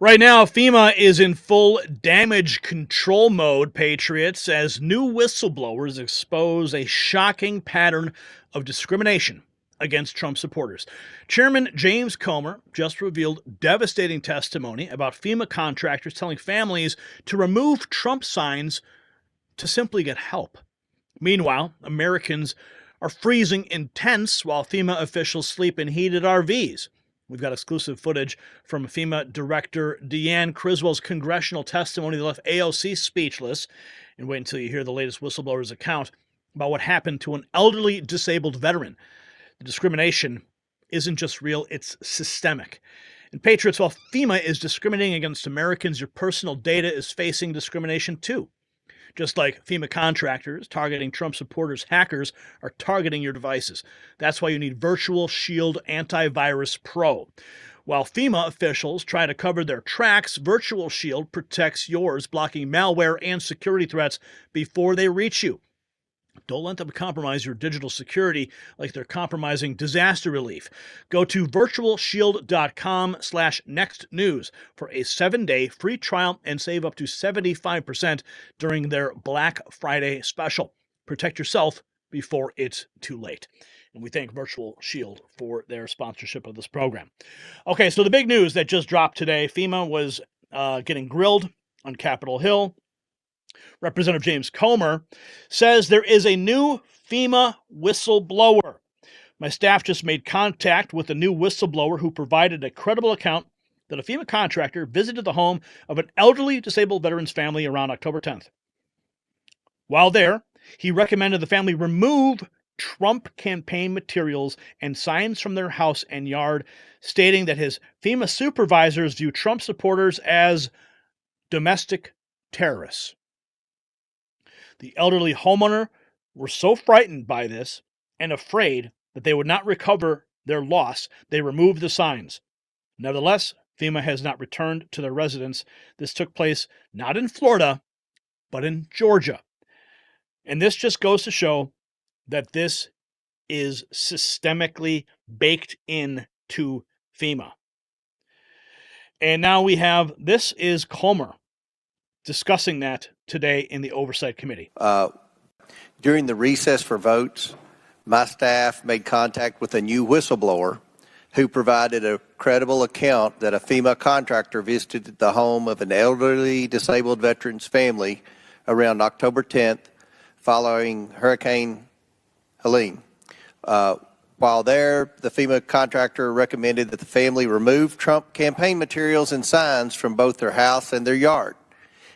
Right now, FEMA is in full damage control mode, Patriots, as new whistleblowers expose a shocking pattern of discrimination against Trump supporters. Chairman James Comer just revealed devastating testimony about FEMA contractors telling families to remove Trump signs to simply get help. Meanwhile, Americans are freezing in tents while FEMA officials sleep in heated RVs. We've got exclusive footage from FEMA Director Deanne Criswell's congressional testimony that left AOC speechless. And wait until you hear the latest whistleblower's account about what happened to an elderly disabled veteran. The discrimination isn't just real, it's systemic. And Patriots, while FEMA is discriminating against Americans, your personal data is facing discrimination too. Just like FEMA contractors targeting Trump supporters, hackers are targeting your devices. That's why you need VirtualShield Antivirus Pro. While FEMA officials try to cover their tracks, VirtualShield protects yours, blocking malware and security threats before they reach you. Don't let them compromise your digital security like they're compromising disaster relief. Go to virtualshield.com/nextnews for a 7-day free trial and save up to 75% during their Black Friday special. Protect yourself before it's too late. And we thank Virtual Shield for their sponsorship of this program. Okay, so the big news that just dropped today, FEMA was getting grilled on Capitol Hill. Representative James Comer says there is a new FEMA whistleblower. My staff just made contact with a new whistleblower who provided a credible account that a FEMA contractor visited the home of an elderly disabled veteran's family around October 10th. While there, he recommended the family remove Trump campaign materials and signs from their house and yard, stating that his FEMA supervisors view Trump supporters as domestic terrorists. The elderly homeowner were so frightened by this and afraid that they would not recover their loss, they removed the signs. Nevertheless, FEMA has not returned to their residence. This took place not in Florida, but in Georgia. And this just goes to show that this is systemically baked into FEMA. And now we have, this is Comer discussing that today in the Oversight Committee. During the recess for votes, my staff made contact with a new whistleblower who provided a credible account that a FEMA contractor visited the home of an elderly disabled veteran's family around October 10th following Hurricane Helene. While there, the FEMA contractor recommended that the family remove Trump campaign materials and signs from both their house and their yard.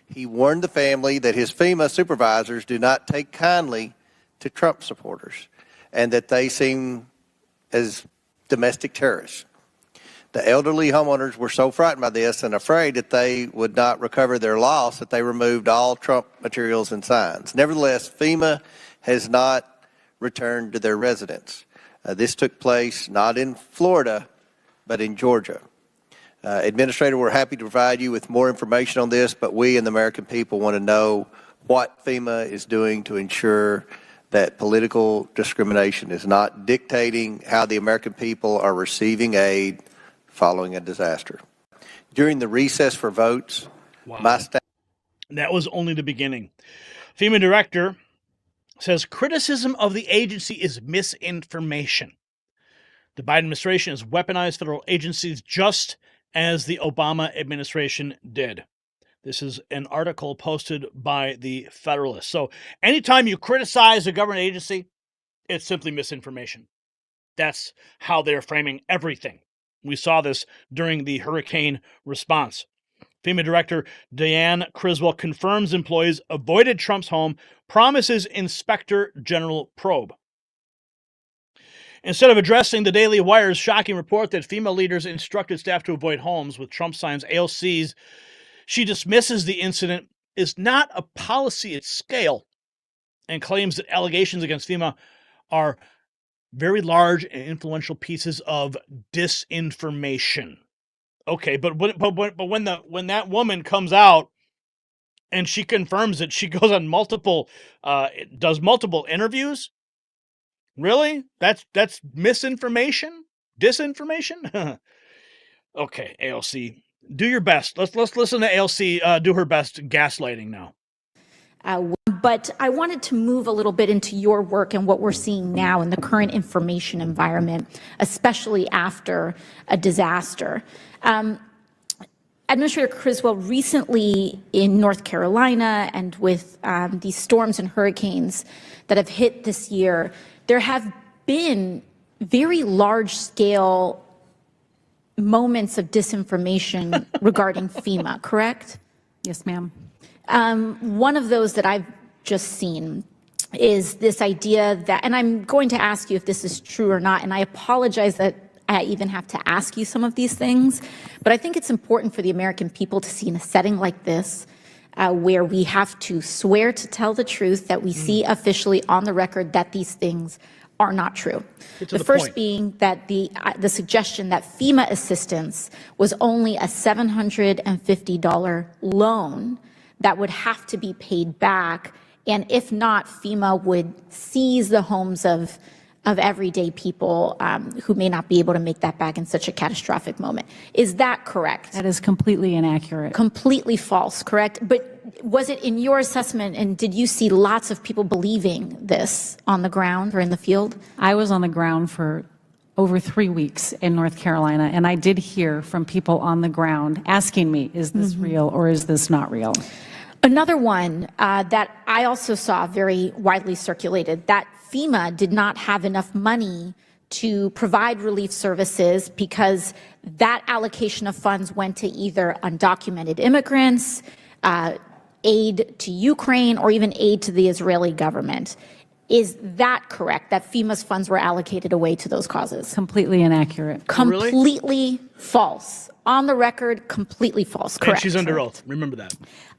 He warned the family that his FEMA supervisors do not take kindly to Trump supporters and that they seem as domestic terrorists. The elderly homeowners were so frightened by this and afraid that they would not recover their loss that they removed all Trump materials and signs. Nevertheless, FEMA has not returned to their residence. This took place not in Florida, but in Georgia. Administrator, we're happy to provide you with more information on this, but we and the American people want to know what FEMA is doing to ensure that political discrimination is not dictating how the American people are receiving aid following a disaster. During the recess for votes, my staff... That was only the beginning. FEMA director says criticism of the agency is misinformation. The Biden administration has weaponized federal agencies just as the Obama administration did. This is an article posted by the Federalist. So anytime you criticize a government agency, it's simply misinformation. That's how they're framing everything. We saw this during the hurricane response. FEMA Director Deanne Criswell confirms employees avoided Trump's home, promises Inspector General probe. Instead of addressing the Daily Wire's shocking report that FEMA leaders instructed staff to avoid homes with Trump signs, she dismisses the incident is not a policy at scale and claims that allegations against FEMA are very large and influential pieces of disinformation. Okay, but when that woman comes out and she confirms it, she goes on does multiple interviews. Really? That's misinformation? Disinformation? Okay, AOC Do your best. Let's listen to ALC do her best gaslighting now. But I wanted to move a little bit into your work and what we're seeing now in the current information environment, especially after a disaster. Administrator Criswell, recently in North Carolina and with these storms and hurricanes that have hit this year, there have been very large-scale moments of disinformation regarding FEMA, correct? Yes, ma'am. One of those that I've just seen is this idea that, and I'm going to ask you if this is true or not, and I apologize that I even have to ask you some of these things, but I think it's important for the American people to see in a setting like this, where we have to swear to tell the truth, that we see officially on the record that these things are not true. The first being that the suggestion that FEMA assistance was only a $750 loan that would have to be paid back, and if not, FEMA would seize the homes of everyday people who may not be able to make that back in such a catastrophic moment. Is that correct? That is completely inaccurate. Completely false, correct? But was it in your assessment, and did you see lots of people believing this on the ground or in the field? I was on the ground for over 3 weeks in North Carolina, and I did hear from people on the ground asking me, is this real or is this not real? Another one that I also saw very widely circulated, that FEMA did not have enough money to provide relief services because that allocation of funds went to either undocumented immigrants, aid to Ukraine, or even aid to the Israeli government. Is that correct, that FEMA's funds were allocated away to those causes? Completely inaccurate. Completely false. On the record, completely false. Correct. And she's under oath. Remember that.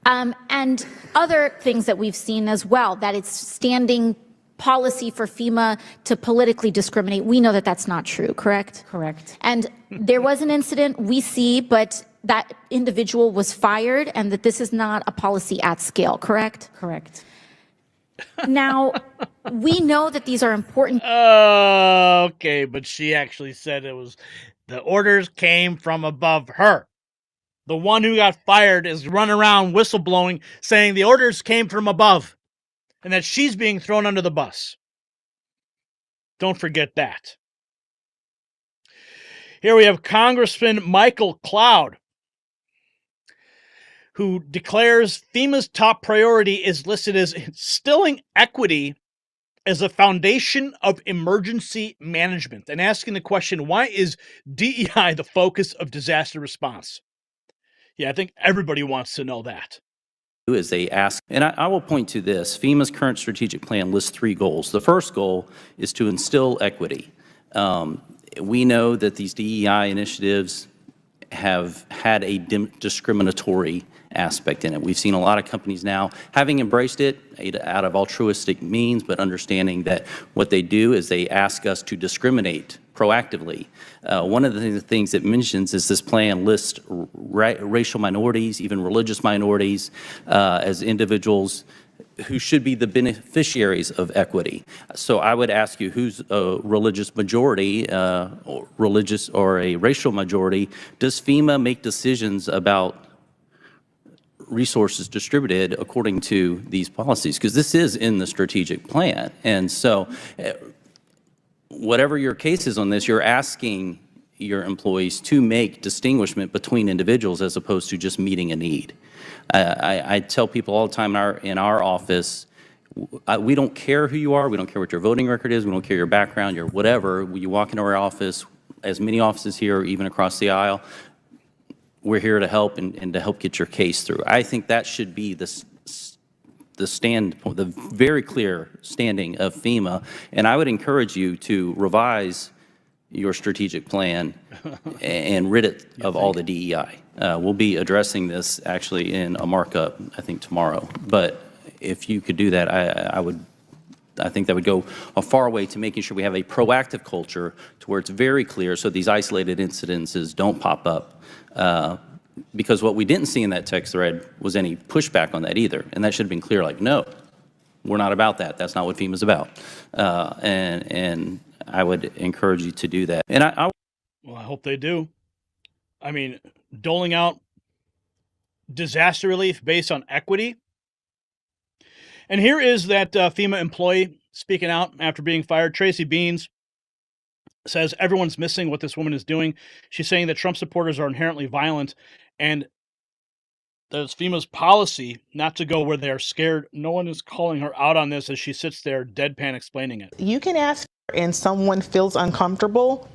And other things that we've seen as well, that it's standing policy for FEMA to politically discriminate. We know that that's not true, correct? Correct. And there was an incident we see, but that individual was fired, and that this is not a policy at scale, correct? Correct. Now, we know that these are important. Okay, but she actually said it was the orders came from above her. The one who got fired is running around whistleblowing, saying the orders came from above and that she's being thrown under the bus. Don't forget that. Here we have Congressman Michael Cloud, who declares FEMA's top priority is listed as instilling equity as a foundation of emergency management, and asking the question, why is DEI the focus of disaster response? Yeah, I think everybody wants to know that. Is they ask, and I will point to this, FEMA's current strategic plan lists 3 goals. The first goal is to instill equity. We know that these DEI initiatives have had a discriminatory aspect in it. We've seen a lot of companies now having embraced it out of altruistic means, but understanding that what they do is they ask us to discriminate proactively. One of the things it mentions is this plan lists racial minorities, even religious minorities, as individuals who should be the beneficiaries of equity. So I would ask you, who's a religious majority, or a racial majority? Does FEMA make decisions about resources distributed according to these policies? Because this is in the strategic plan. And so whatever your case is on this, you're asking your employees to make distinguishment between individuals as opposed to just meeting a need. I tell people all the time in our office, we don't care who you are, we don't care what your voting record is, we don't care your background, your whatever. When you walk into our office, as many offices here, even across the aisle, we're here to help and to help get your case through. I think that should be the very clear standing of FEMA, and I would encourage you to revise your strategic plan and rid it of all the DEI. We'll be addressing this actually in a markup, I think, tomorrow. But if you could do that, I think that would go a far way to making sure we have a proactive culture to where it's very clear so these isolated incidences don't pop up. Because what we didn't see in that text thread was any pushback on that either. And that should have been clear, like, no, we're not about that. That's not what FEMA's about. And I would encourage you to do that. And well, I hope they do. I mean, doling out disaster relief based on equity. And here is that FEMA employee speaking out after being fired. Tracy Beans says everyone's missing what this woman is doing. She's saying that Trump supporters are inherently violent, and there's FEMA's policy not to go where they're scared. No one is calling her out on this as she sits there deadpan explaining it. You can ask and someone feels uncomfortable.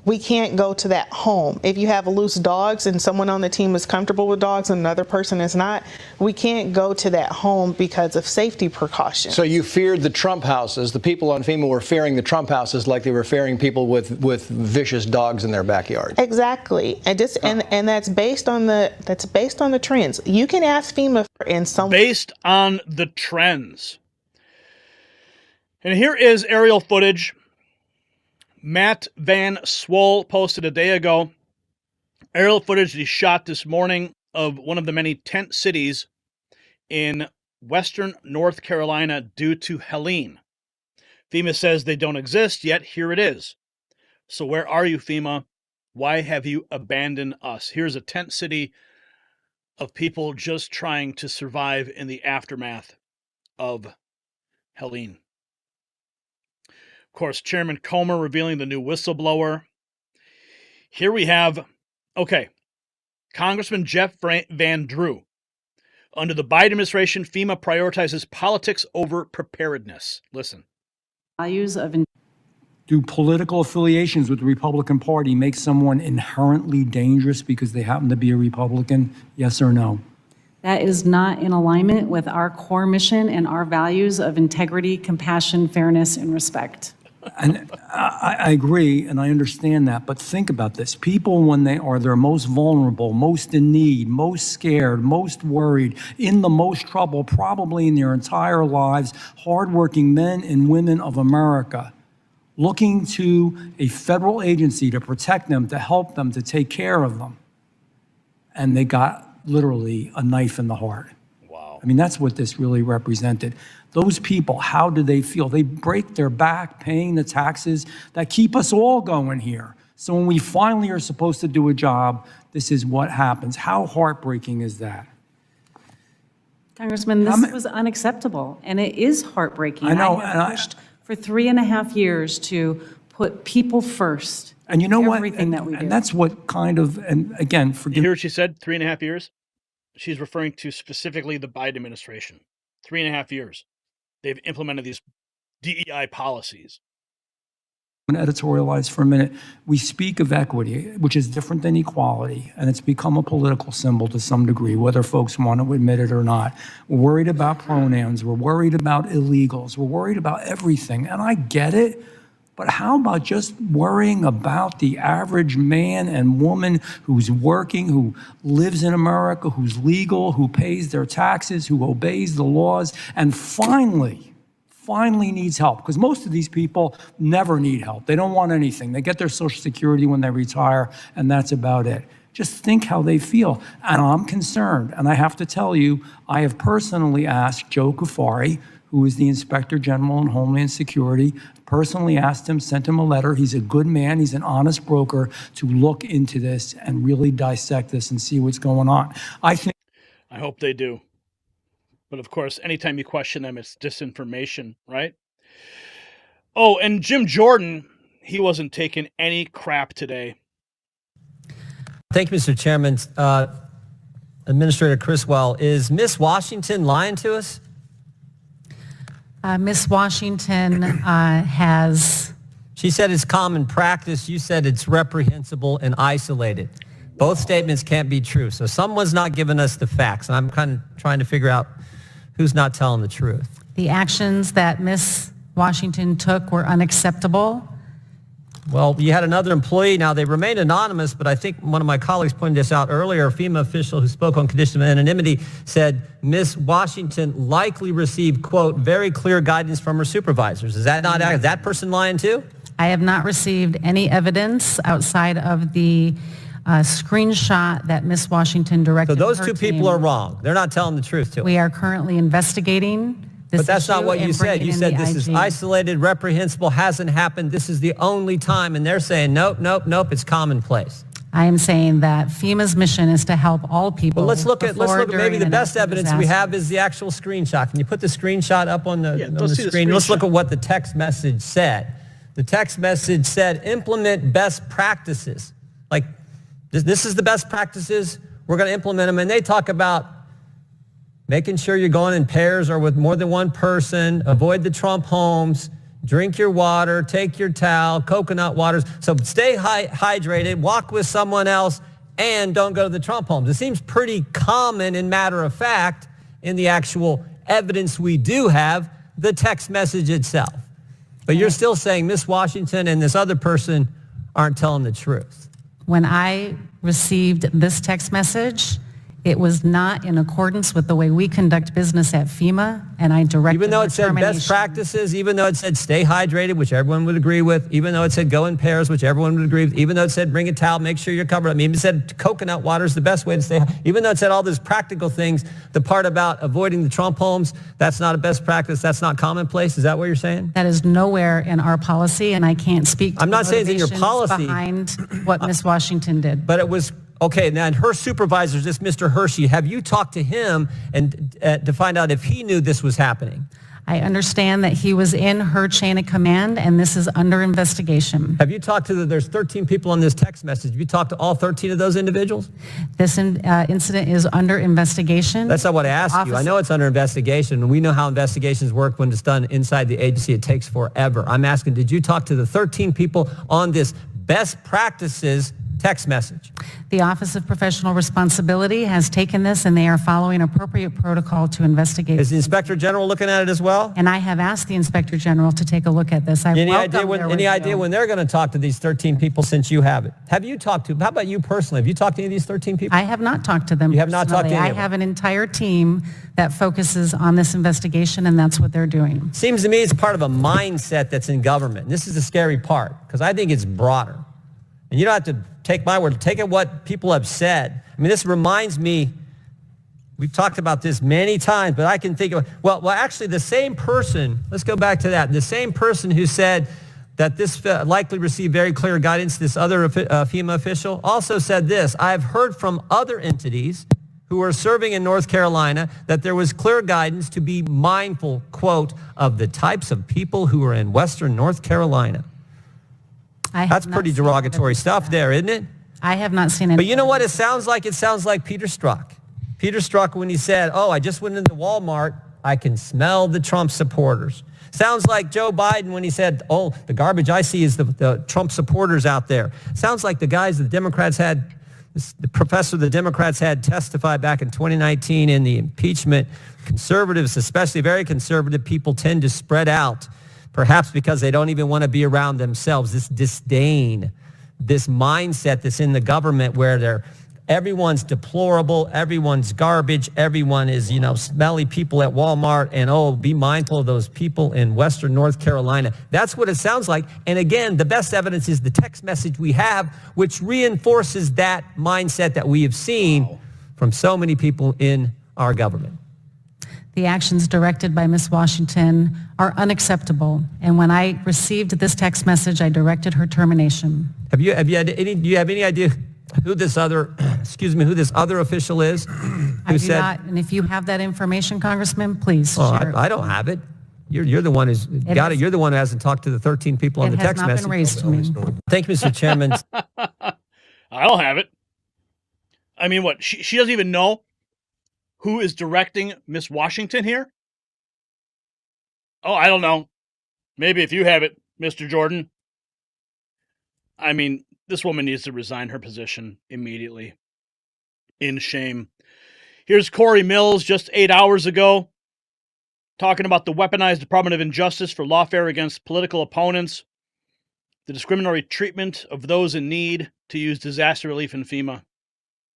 We can't go to that home. If you have loose dogs and someone on the team is comfortable with dogs and another person is not, we can't go to that home because of safety precautions. So you feared the Trump houses. The people on FEMA were fearing the Trump houses like they were fearing people with vicious dogs in their backyard. Exactly. And just and that's based on the trends. You can ask FEMA and some based on the trends. And here is aerial footage Matt Van Swol posted a day ago. Aerial footage that he shot this morning of one of the many tent cities in western North Carolina due to Helene. FEMA says they don't exist, yet here it is. So where are you, FEMA? Why have you abandoned us? Here's a tent city of people just trying to survive in the aftermath of Helene. Of course, Chairman Comer revealing the new whistleblower. Here we have, Congressman Jeff Van Drew. Under the Biden administration, FEMA prioritizes politics over preparedness. Listen. Values of Do political affiliations with the Republican Party make someone inherently dangerous because they happen to be a Republican? Yes or no? that is not in alignment with our core mission and our values of integrity, compassion, fairness, and respect. And I agree, and I understand that, but think about this. People, when they are their most vulnerable, most in need, most scared, most worried, in the most trouble, probably in their entire lives, hardworking men and women of America, looking to a federal agency to protect them, to help them, to take care of them. And they got literally a knife in the heart. Wow. I mean, that's what this really represented. Those people, how do they feel? They break their back paying the taxes that keep us all going here. So when we finally are supposed to do a job, this is what happens. How heartbreaking is that? Congressman, this was unacceptable, and it is heartbreaking. I know, I have pushed for 3.5 years to put people first. And you know what? Everything that we do. And that's what kind of, and again, forgive You hear what she said? 3.5 years? She's referring to specifically the Biden administration. 3.5 years. They've implemented these DEI policies. I'm going to editorialize for a minute. We speak of equity, which is different than equality, and it's become a political symbol to some degree, whether folks want to admit it or not. We're worried about pronouns. We're worried about illegals. We're worried about everything, and I get it. But how about just worrying about the average man and woman who's working, who lives in America, who's legal, who pays their taxes, who obeys the laws, and finally needs help? Because most of these people never need help. They don't want anything. They get their Social Security when they retire, and that's about it. Just think how they feel. And I'm concerned. And I have to tell you, I have personally asked Joe Kufari, who is the Inspector General in Homeland Security, personally asked him, sent him a letter. He's a good man. He's an honest broker to look into this and really dissect this and see what's going on. I hope they do. But of course, anytime you question them, it's disinformation, right? Oh, and Jim Jordan, he wasn't taking any crap today. Thank you, Mr. Chairman. Administrator Criswell, is Miss Washington lying to us? Ms. Washington has... She said it's common practice. You said it's reprehensible and isolated. Both statements can't be true. So someone's not giving us the facts. And I'm kind of trying to figure out who's not telling the truth. The actions that Ms. Washington took were unacceptable. Well, you had another employee. Now, they remain anonymous, but I think one of my colleagues pointed this out earlier. A FEMA official who spoke on condition of anonymity said Ms. Washington likely received, quote, very clear guidance from her supervisors. Is that not, is that person lying too? I have not received any evidence outside of the screenshot that Ms. Washington directed. So those two people are wrong. They're not telling the truth to us. We are currently investigating this. But that's not what you said. You said this is isolated, reprehensible, hasn't happened. This is the only time. And they're saying, nope, nope, nope, it's commonplace. I am saying that FEMA's mission is to help all people. Well, let's look at before, maybe during, the and best after evidence we disaster. have is the actual screenshot. Can you put the screenshot up on the, on the let's see the screen? Let's look screenshot. at what the text message said. The text message said, implement best practices. Like, this is the best practices. We're going to implement them. And they talk about making sure you're going in pairs or with more than one person, avoid the Trump homes, drink your water, take your towel, coconut waters. So stay hydrated, walk with someone else, and don't go to the Trump homes. It seems pretty common and matter of fact in the actual evidence we do have, the text message itself. But you're still saying Miss Washington and this other person aren't telling the truth. When I received this text message, it was not in accordance with the way we conduct business at FEMA, and I directed Even though it said termination. best practices, even though it said stay hydrated, which everyone would agree with, even though it said go in pairs, which everyone would agree with, even though it said bring a towel, make sure you're covered. I mean, it said coconut water is the best way to stay, even though it said all these practical things, the part about avoiding the Trump homes, that's not a best practice, that's not commonplace. Is that what you're saying? That is nowhere in our policy, and I can't speak to I'm not the saying it's in your motivations policy. behind what Ms. Washington did. But it was, okay, now and her supervisors, this Mr. Hershey, have you talked to him and to find out if he knew this was happening? I understand that he was in her chain of command, and this is under investigation. Have you talked to there's 13 people on this text message. Have you talked to all 13 of those individuals? This incident is under investigation. That's not what I asked you. I know it's under investigation, and we know how investigations work when it's done inside the agency. It takes forever. I'm asking, did you talk to the 13 people on this best practices text message? The Office of Professional Responsibility has taken this, and they are following appropriate protocol to investigate. Is the Inspector General looking at it as well? And I have asked the Inspector General to take a look at this. Any idea when they're going to talk to these 13 people since you have it? Have you talked to, how about you personally? Have you talked to any of these 13 people? I have not talked to them. You have not talked to personally. any I of them? have an entire team that focuses on this investigation, and that's what they're doing. Seems to me it's part of a mindset that's in government. And this is the scary part, because I think it's broader. And you don't have to take my word. Take it what people have said. I mean, this reminds me, we've talked about this many times, but I can think of, well, actually the same person, let's go back to that. The same person who said that this likely received very clear guidance, this other FEMA official, also said this: I've heard from other entities who are serving in North Carolina that there was clear guidance to be mindful, quote, of the types of people who are in Western North Carolina. That's pretty derogatory stuff there, isn't it? I have not seen any. But you know what it sounds like? It sounds like Peter Strzok. Peter Strzok, when he said, oh, I just went into Walmart, I can smell the Trump supporters. Sounds like Joe Biden when he said, oh, the garbage I see is the Trump supporters out there. Sounds like the guys the Democrats had, the professor the Democrats had testify back in 2019 in the impeachment. Conservatives, especially very conservative people, tend to spread out, perhaps because they don't even want to be around themselves. This disdain, this mindset that's in the government where everyone's deplorable, everyone's garbage, everyone is, smelly people at Walmart, and be mindful of those people in Western North Carolina. That's what it sounds like. And again, the best evidence is the text message we have, which reinforces that mindset that we have seen from so many people in our government. The actions directed by Ms. Washington are unacceptable. And when I received this text message, I directed her termination. Do you have any idea who this other, who this other official is? I do not, and if you have that information, Congressman, please share it. I don't have it. You're the one who's got it. You're the one who hasn't talked to the 13 people on the text message. It has not been raised to me. Thank you, Mr. Chairman. I don't have it. I mean, what? She doesn't even know who is directing Miss Washington here? Oh, I don't know. Maybe if you have it, Mr. Jordan. I mean, this woman needs to resign her position immediately. In shame. Here's Cory Mills just 8 hours ago talking about the weaponized Department of Injustice for lawfare against political opponents, the discriminatory treatment of those in need to use disaster relief in FEMA.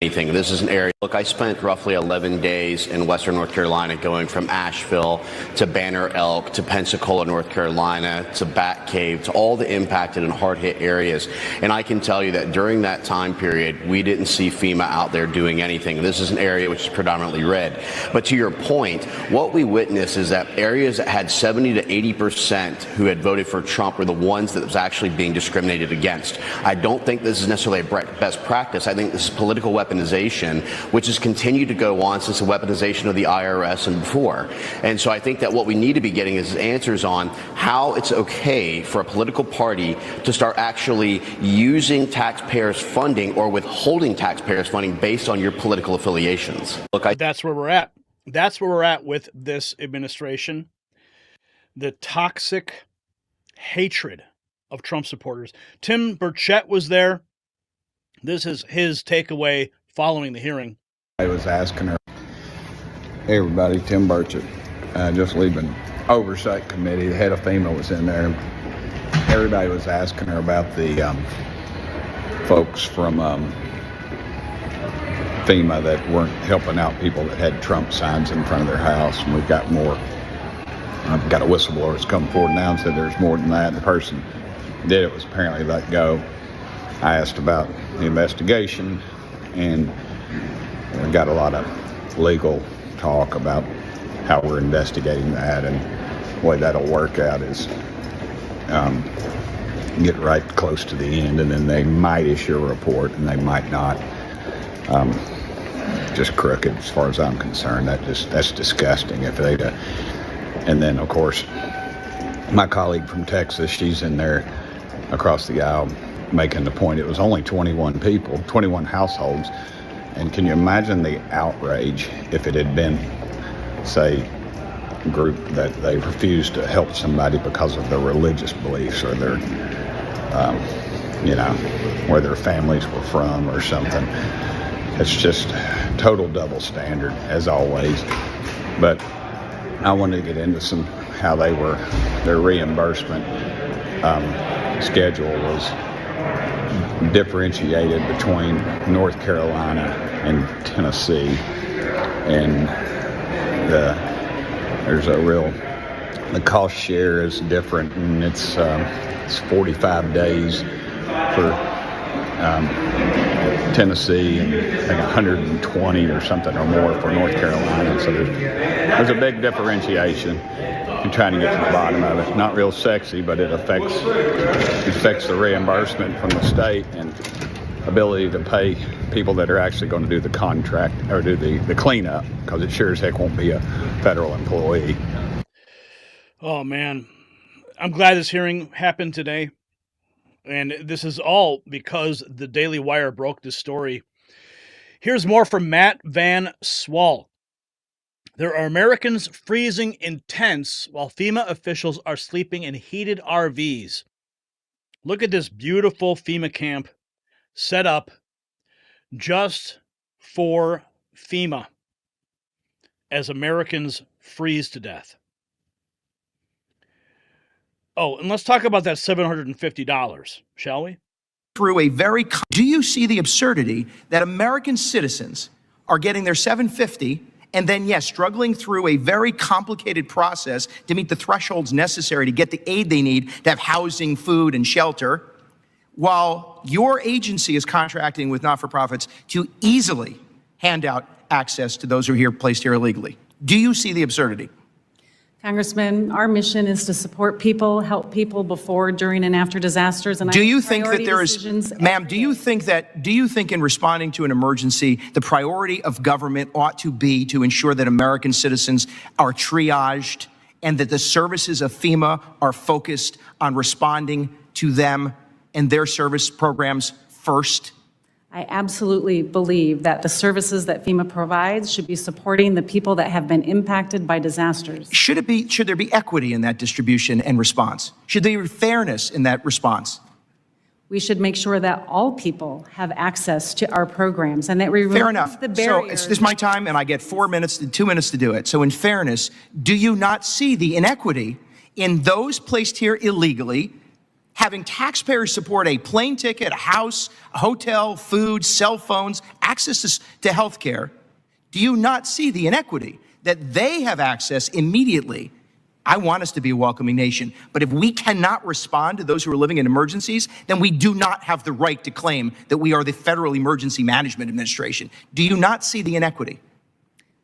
anything. This is an area. Look, I spent roughly 11 days in Western North Carolina, going from Asheville to Banner Elk to Pensacola, North Carolina to Bat Cave to all the impacted and hard-hit areas. And I can tell you that during that time period, we didn't see FEMA out there doing anything. This is an area which is predominantly red. But to your point, what we witnessed is that areas that had 70 to 80% who had voted for Trump were the ones that was actually being discriminated against. I don't think this is necessarily a best practice. I think this is political weaponization, which has continued to go on since the weaponization of the IRS and before. And so I think that what we need to be getting is answers on how it's okay for a political party to start actually using taxpayers' funding or withholding taxpayers' funding based on your political affiliations. Look, That's where we're at. That's where we're at with this administration. The toxic hatred of Trump supporters. Tim Burchett was there. This is his takeaway following the hearing. I was asking her, hey everybody, Tim Burchett, just leaving Oversight Committee. The head of FEMA was in there. Everybody was asking her about the folks from FEMA that weren't helping out people that had Trump signs in front of their house. And we've got more. I've got a whistleblower that's come forward now and said there's more than that. The person who did it was apparently let go. I asked about the investigation, and we got a lot of legal talk about how we're investigating that, and the way that'll work out is get right close to the end, and then they might issue a report, and they might not. Just crooked as far as I'm concerned. That's disgusting if they'd and then of course my colleague from Texas, she's in there across the aisle making the point it was only 21 people, 21 households. And can you imagine the outrage if it had been, say, a group that they refused to help somebody because of their religious beliefs or their, where their families were from or something. It's just total double standard, as always. But I wanted to get into how their reimbursement schedule was differentiated between North Carolina and Tennessee, and the cost share is different, and it's 45 days for Tennessee, and I think 120 or something or more for North Carolina. So there's a big differentiation in trying to get to the bottom of it. Not real sexy, but it affects the reimbursement from the state and ability to pay people that are actually going to do the contract or do the cleanup, because it sure as heck won't be a federal employee. Oh man, I'm glad this hearing happened today. And this is all because the Daily Wire broke this story. Here's more from Matt Van Swall. There are Americans freezing in tents while FEMA officials are sleeping in heated RVs. Look at this beautiful FEMA camp set up just for FEMA as Americans freeze to death. Oh, and let's talk about that $750, shall we? Do you see the absurdity that American citizens are getting their $750 and then, yes, struggling through a very complicated process to meet the thresholds necessary to get the aid they need to have housing, food, and shelter, while your agency is contracting with not-for-profits to easily hand out access to those who are placed here illegally? Do you see the absurdity? Congressman, our mission is to support people, help people before, during, and after disasters. And do you think that there is, ma'am, do you think in responding to an emergency, the priority of government ought to be to ensure that American citizens are triaged and that the services of FEMA are focused on responding to them and their service programs first? I absolutely believe that the services that FEMA provides should be supporting the people that have been impacted by disasters. Should there be equity in that distribution and response? Should there be fairness in that response? We should make sure that all people have access to our programs and that we remove Fair enough. the barriers. So this is my time, and I get 2 minutes to do it. So in fairness, do you not see the inequity in those placed here illegally having taxpayers support a plane ticket, a house, a hotel, food, cell phones, access to health care, do you not see the inequity that they have access immediately? I want us to be a welcoming nation, but if we cannot respond to those who are living in emergencies, then we do not have the right to claim that we are the Federal Emergency Management Administration. Do you not see the inequity?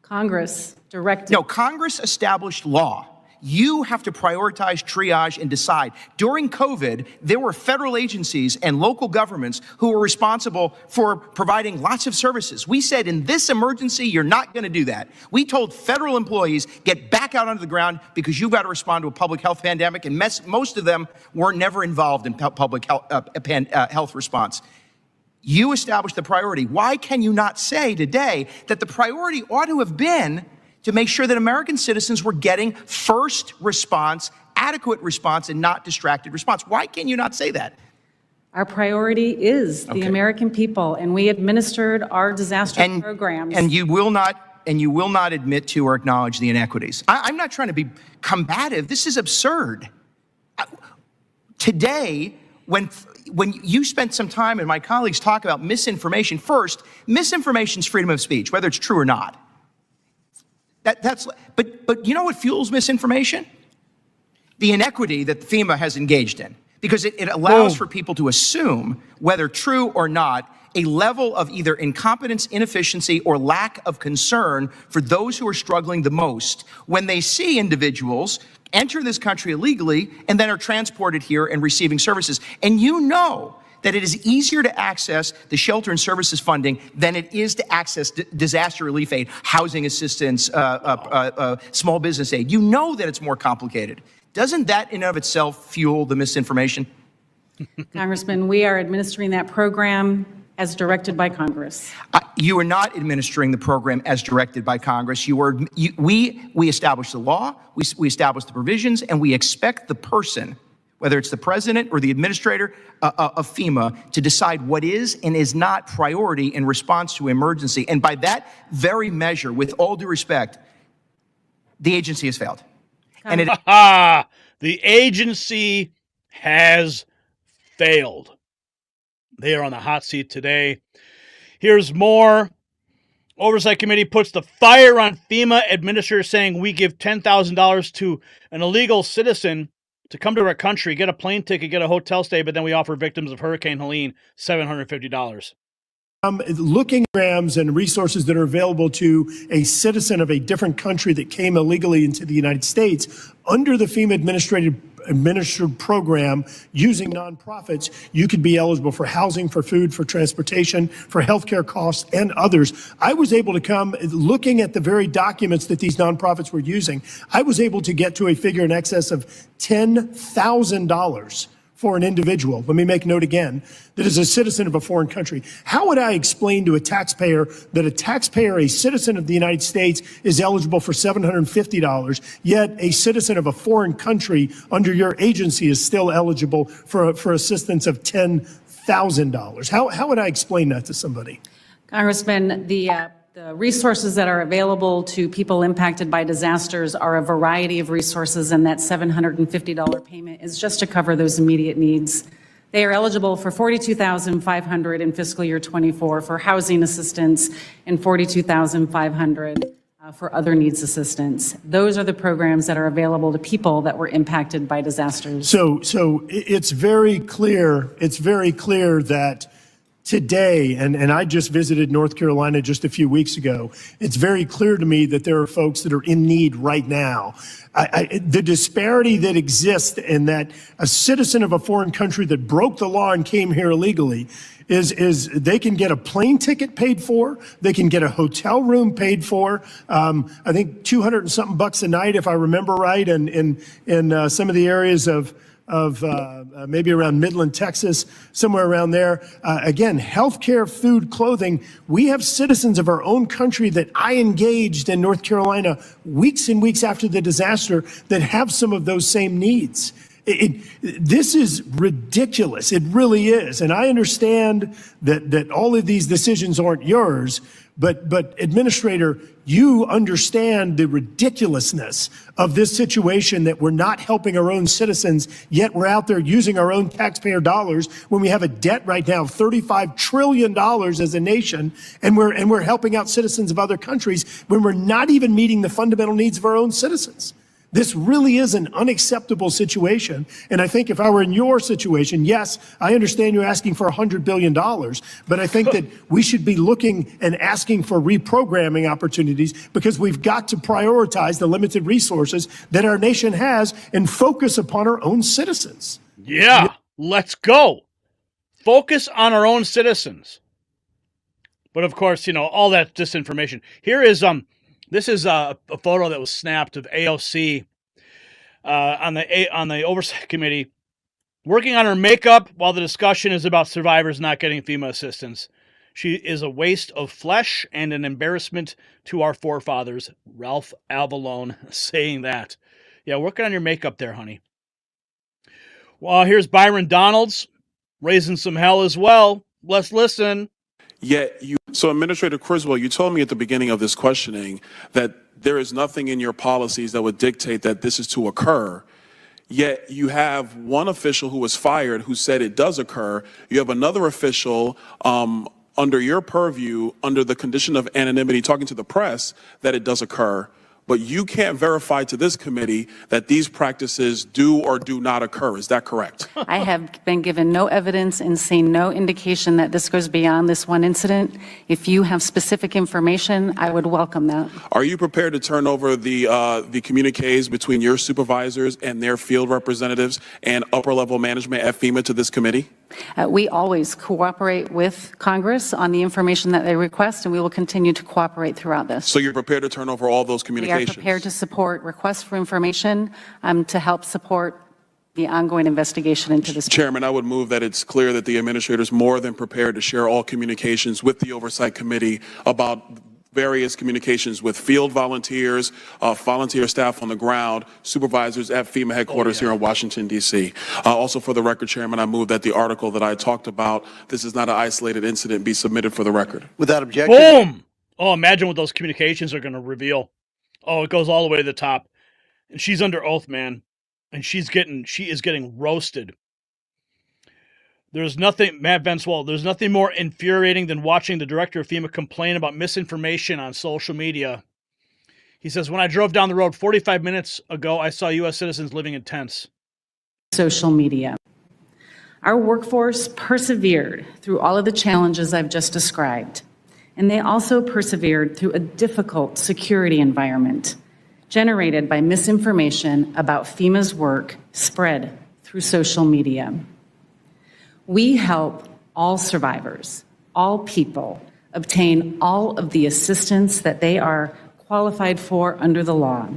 Congress directed. No, Congress established law. You have to prioritize, triage, and decide. During COVID, there were federal agencies and local governments who were responsible for providing lots of services. We said, in this emergency, you're not going to do that. We told federal employees, get back out onto the ground because you've got to respond to a public health pandemic, and most of them were never involved in public health response. You established the priority. Why can you not say today that the priority ought to have been to make sure that American citizens were getting first response, adequate response, and not distracted response? Why can you not say that? Our priority is the American people, and we administered our disaster programs. And you will not admit to or acknowledge the inequities. I'm not trying to be combative. This is absurd. Today, when you spent some time and my colleagues talk about misinformation, first, misinformation is freedom of speech, whether it's true or not. But you know what fuels misinformation? The inequity that FEMA has engaged in, because it allows for people to assume, whether true or not, a level of either incompetence, inefficiency, or lack of concern for those who are struggling the most when they see individuals enter this country illegally and then are transported here and receiving services. And you know that it is easier to access the shelter and services funding than it is to access disaster relief aid, housing assistance, small business aid. You know that it's more complicated. Doesn't that in and of itself fuel the misinformation? Congressman, we are administering that program as directed by Congress. You are not administering the program as directed by Congress. We established the law, we established the provisions, and we expect the person, whether it's the president or the administrator of FEMA, to decide what is and is not priority in response to emergency. And by that very measure, with all due respect, the agency has failed. And the agency has failed. They are on the hot seat today. Here's more. Oversight Committee puts the fire on FEMA administrators saying we give $10,000 to an illegal citizen to come to our country, get a plane ticket, get a hotel stay, but then we offer victims of Hurricane Helene $750. Looking at programs and resources that are available to a citizen of a different country that came illegally into the United States under the FEMA administered program using nonprofits, you could be eligible for housing, for food, for transportation, for healthcare costs, and others. I was able to come, looking at the very documents that these nonprofits were using, I was able to get to a figure in excess of $10,000 for an individual. Let me make note again, that is a citizen of a foreign country. How would I explain to a taxpayer that a taxpayer, a citizen of the United States, is eligible for $750, yet a citizen of a foreign country under your agency is still eligible for assistance of $10,000? How would I explain that to somebody? Congressman, the resources that are available to people impacted by disasters are a variety of resources, and that $750 payment is just to cover those immediate needs. They are eligible for $42,500 in fiscal year 24 for housing assistance and $42,500 for other needs assistance. Those are the programs that are available to people that were impacted by disasters. So it's very clear. It's very clear that today, and I just visited North Carolina just a few weeks ago, it's very clear to me that there are folks that are in need right now. The disparity that exists in that a citizen of a foreign country that broke the law and came here illegally is they can get a plane ticket paid for, they can get a hotel room paid for, I think 200 and something bucks a night, if I remember right, in some of the areas of maybe around Midland, Texas, somewhere around there. Again, healthcare, food, clothing. We have citizens of our own country that I engaged in North Carolina weeks and weeks after the disaster that have some of those same needs. This is ridiculous. It really is. And I understand that all of these decisions aren't yours, But Administrator, you understand the ridiculousness of this situation, that we're not helping our own citizens, yet we're out there using our own taxpayer dollars when we have a debt right now of $35 trillion as a nation, and we're helping out citizens of other countries when we're not even meeting the fundamental needs of our own citizens. This really is an unacceptable situation. And I think if I were in your situation, yes, I understand you're asking for $100 billion, but I think that we should be looking and asking for reprogramming opportunities, because we've got to prioritize the limited resources that our nation has and focus upon our own citizens. Yeah, let's go. Focus on our own citizens. But of course, all that disinformation. Here is this is a photo that was snapped of AOC on the Oversight Committee working on her makeup while the discussion is about survivors not getting FEMA assistance. She is a waste of flesh and an embarrassment to our forefathers. Ralph Avalone saying that. Yeah, working on your makeup there, honey. Well, here's Byron Donalds raising some hell as well. Let's listen. So Administrator Criswell, you told me at the beginning of this questioning that there is nothing in your policies that would dictate that this is to occur. Yet you have one official who was fired who said it does occur. You have another official under your purview, under the condition of anonymity, talking to the press that it does occur. But you can't verify to this committee that these practices do or do not occur. Is that correct? I have been given no evidence and seen no indication that this goes beyond this one incident. If you have specific information, I would welcome that. Are you prepared to turn over the communiques between your supervisors and their field representatives and upper-level management at FEMA to this committee? We always cooperate with Congress on the information that they request, and we will continue to cooperate throughout this. So you're prepared to turn over all those communications? We are prepared to support requests for information to help support the ongoing investigation into this. Chairman, I would move that it's clear that the administrator is more than prepared to share all communications with the Oversight Committee about various communications with field volunteers, volunteer staff on the ground, supervisors at FEMA headquarters here in Washington, D.C. Also, for the record, Chairman, I move that the article that I talked about, this is not an isolated incident, be submitted for the record. Without objection. Boom! Oh, imagine what those communications are going to reveal. Oh, it goes all the way to the top. And she's under oath, man. And she is getting roasted. There's nothing, Matt Benswell, there's nothing more infuriating than watching the director of FEMA complain about misinformation on social media. He says, when I drove down the road 45 minutes ago, I saw U.S. citizens living in tents. Social media. Our workforce persevered through all of the challenges I've just described, and they also persevered through a difficult security environment generated by misinformation about FEMA's work spread through social media. We help all survivors, all people, obtain all of the assistance that they are qualified for under the law.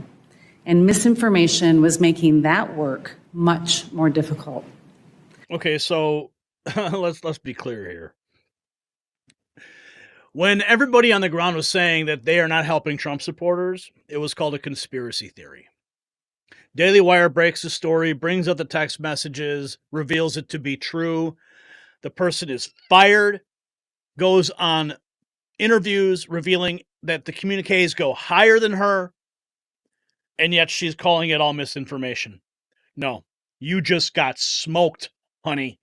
And misinformation was making that work much more difficult. Okay, so let's be clear here. When everybody on the ground was saying that they are not helping Trump supporters, it was called a conspiracy theory. Daily Wire breaks the story, brings out the text messages, reveals it to be true. The person is fired, goes on interviews revealing that the communiques go higher than her, and yet she's calling it all misinformation. No, you just got smoked, honey.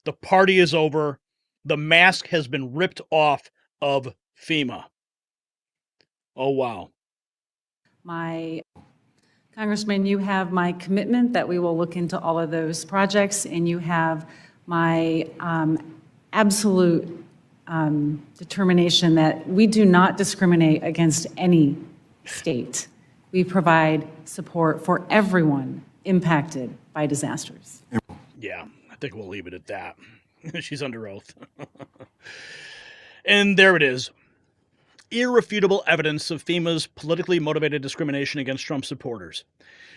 The party is over. The mask has been ripped off of FEMA. Oh, wow. Congressman, you have my commitment that we will look into all of those projects, and you have my absolute determination that we do not discriminate against any state. We provide support for everyone impacted by disasters. Yeah, I think we'll leave it at that. She's under oath. And there it is. Irrefutable evidence of FEMA's politically motivated discrimination against Trump supporters.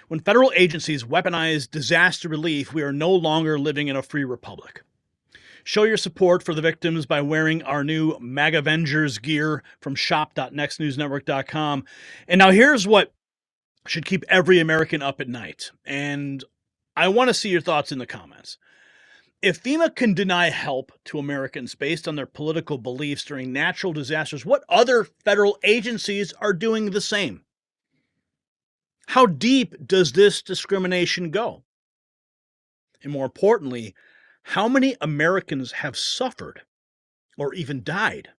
When federal agencies weaponize disaster relief, we are no longer living in a free republic. Show your support for the victims by wearing our new MAGAvengers gear from shop.nextnewsnetwork.com. And now here's what should keep every American up at night. And I want to see your thoughts in the comments. If FEMA can deny help to Americans based on their political beliefs during natural disasters, what other federal agencies are doing the same? How deep does this discrimination go? And more importantly, how many Americans have suffered or even died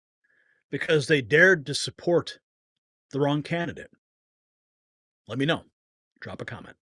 because they dared to support the wrong candidate? Let me know. Drop a comment.